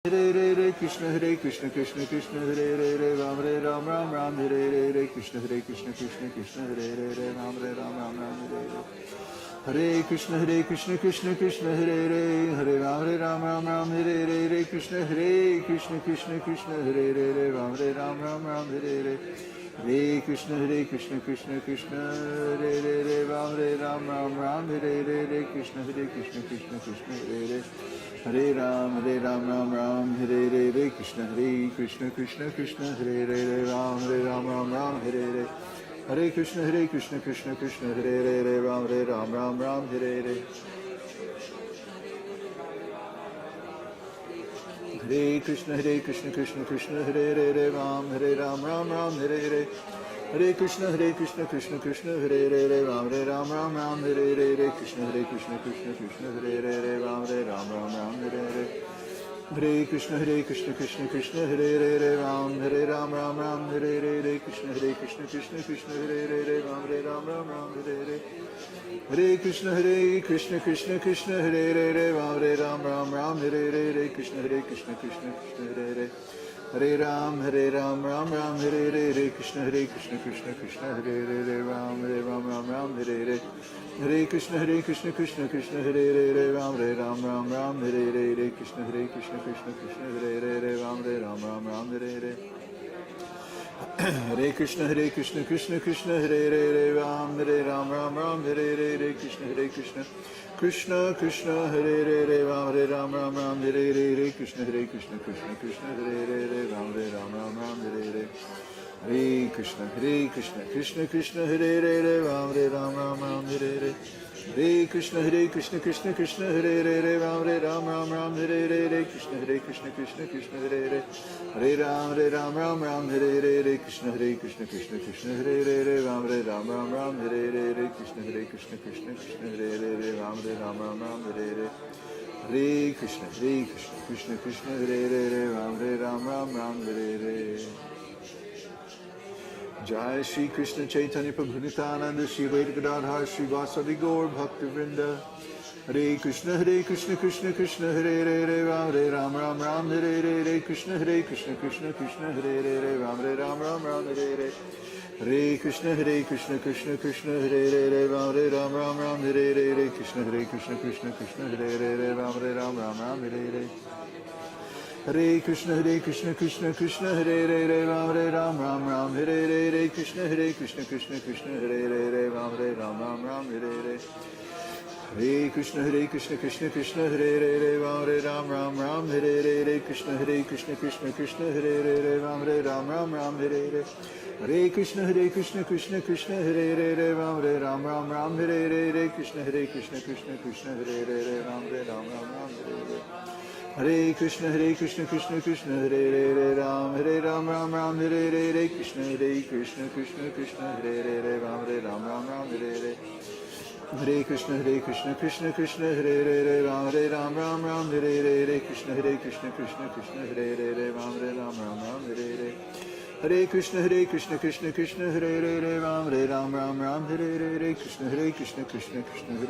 Hare Krishna Krishna Krishna Hare Ram Ram Ram Ram Hare Krishna Krishna Krishna Hare Ram Ram Ram Hare Krishna Krishna Krishna Hare Ram Ram Hare Krishna Krishna Krishna Hare Ram Ram Hare Krishna Krishna Krishna Hare Ram Ram Hare Krishna Krishna Hare Hare Ram Ram Ram Hare Krishna Krishna Krishna Hare Ram Ram Hare Hare Krishna Krishna Krishna Hare Ram Ram Hare Hare Krishna Krishna Krishna Hare Ram Ram Hare Hare Krishna Krishna Hare Ram Ram Hare Krishna Krishna Hare Ram Ram Hare Hare Krishna Krishna Hare Ram Hare Krishna Krishna Hare Ram Hare Hare Krishna Krishna Hare Ram Hare Krishna Hare Hare Ram Ram Hare Krishna Krishna Hare Ram Hare Hare Krishna Krishna Hare Ram Hare Krishna Hare Ram Hare Hare Krishna Krishna Hare Ram Hare Krishna Krishna Hare Ram Hare Krishna Hare Ram Hare Hare Krishna Hare Ram Hare Hare Krishna Hare Ram Hare Krishna Hare Hare Ram Hare Krishna Hare Ram Hare Krishna Hare Ram Hare Hare Krishna Hare Ram Hare Jai Shri Krishna Chaitanya Prabhu Nityananda Shri Advaita Gadadhar Shri Vasadi Gaur Bhakti Vrinda Hare Krishna Krishna Hare Ram Hare Krishna Krishna Hare Ram Hare Hare Krishna Krishna Hare Ram Hare Krishna Hare Ram Hare Hare Krishna Krishna Hare Ram Hare Krishna Hare Ram Hare Hare Krishna Krishna Hare Ram Hare Krishna Hare Ram Hare Hare Krishna Krishna Hare Ram Hare Krishna Hare Ram Hare Hare Krishna Hare Ram Hare Krishna Hare Ram Hare Hare Krishna Hare Ram Hare Krishna Hare Ram Hare Hare Krishna Hare Ram Hare Krishna Hare Ram Hare Hare Krishna Hare Ram Hare Krishna Hare Ram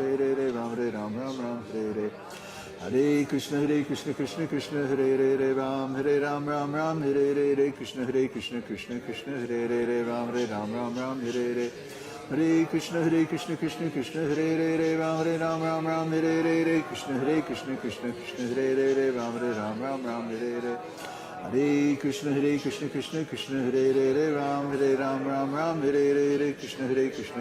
Hare Hare Krishna Hare Ram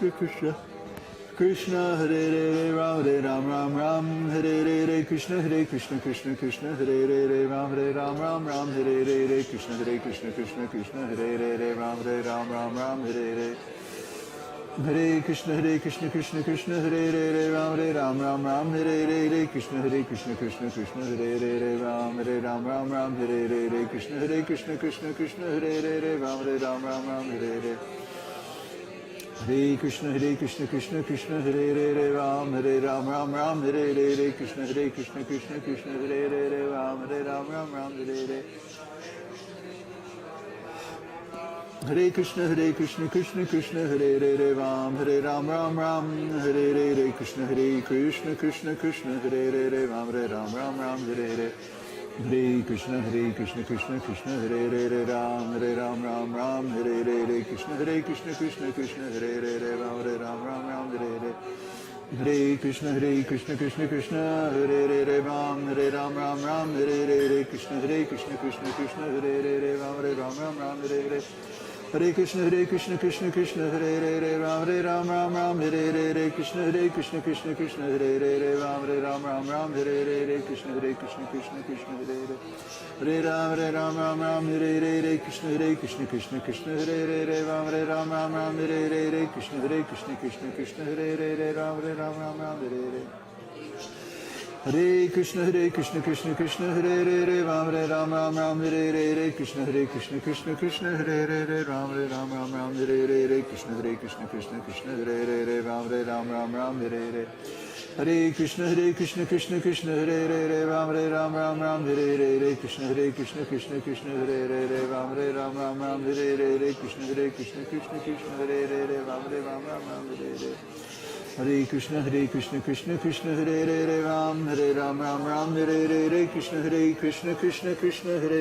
Hare Krishna Hare Ram Hare Hare Krishna Hare Ram Hare Krishna Hare Ram Hare Krishna Hare Ram Hare Hare Krishna Hare Ram Hare Hare Krishna Krishna Hare Ram Hare Krishna Hare Ram Hare Krishna Hare Ram Hare Hare Krishna Hare Ram Hare Krishna Hare Ram Hare Krishna Hare Ram Hare Hare Krishna Krishna Krishna Hare Ram Ram Ram Hare Krishna Krishna Krishna Hare Ram Ram Hare Hare Krishna Krishna Krishna Hare Ram Ram Hare Krishna Krishna Krishna Hare Ram Ram Hare Hare Krishna Krishna Krishna Hare Ram Ram Hare Krishna Krishna Krishna Hare Ram Hare Hare Krishna Krishna Krishna Hare Ram Ram Hare Krishna Krishna Krishna Hare Ram Hare Hare Krishna Krishna Krishna Hare Ram Hare Krishna Krishna Krishna Hare Ram Hare Krishna Krishna Krishna Hare Ram Hare Krishna Krishna Krishna Hare Ram Hare Krishna Krishna Krishna Hare Ram Hare Hare Krishna Krishna Krishna Hare Ram Hare Krishna Krishna Krishna Hare Ram Hare Krishna Krishna Krishna Hare Ram Hare Hare Krishna Krishna Krishna Hare Ram Hare Krishna Krishna Krishna Hare Ram Hare Krishna Krishna Krishna Hare Ram Hare Hare Krishna Krishna Krishna Hare Ram Hare Krishna Krishna Krishna Hare Ram Hare Hare Krishna Krishna Krishna Hare Ram Hare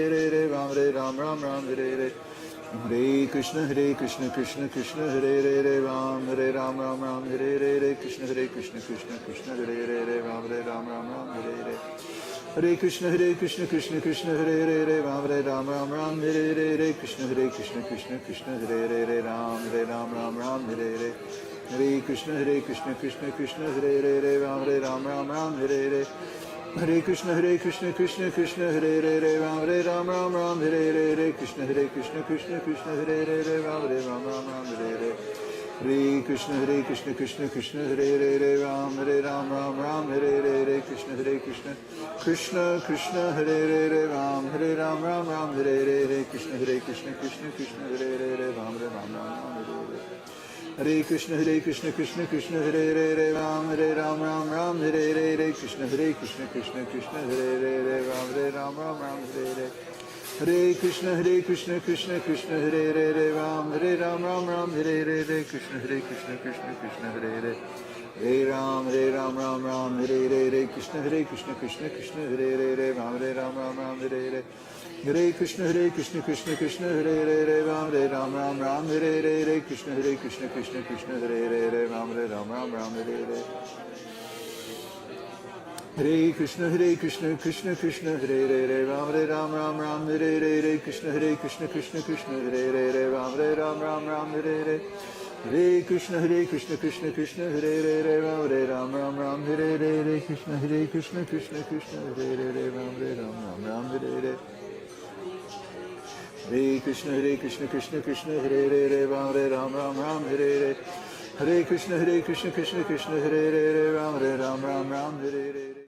Krishna Krishna Krishna Hare Ram Hare Hare Krishna Krishna Krishna Hare Ram Hare Krishna Krishna Hare Ram Hare Hare Krishna Krishna Krishna Hare Ram Hare Hare Krishna Krishna Krishna Hare Ram Hare Krishna Krishna Krishna Hare Ram Hare Hare Krishna Krishna Krishna Hare Ram Hare Krishna Krishna Krishna Hare Ram Hare Krishna Krishna Krishna Hare Ram Hare Krishna Krishna Krishna Hare Ram Hare Krishna Krishna Krishna Hare Ram Hare Hare Krishna Krishna Krishna Hare Ram Hare Krishna Krishna Hare Ram Hare Krishna Krishna Hare Ram Hare Hare Krishna Krishna Krishna Hare Ram Hare Krishna Krishna Hare Ram Hare Hare Krishna Krishna Krishna Hare Ram Hare Krishna Krishna Hare Ram Hare Hare Krishna Krishna Krishna Hare Ram Hare Krishna Krishna Hare Ram Hare Hare Krishna Krishna Hare Ram Hare Hare Krishna Krishna Krishna Hare Ram Hare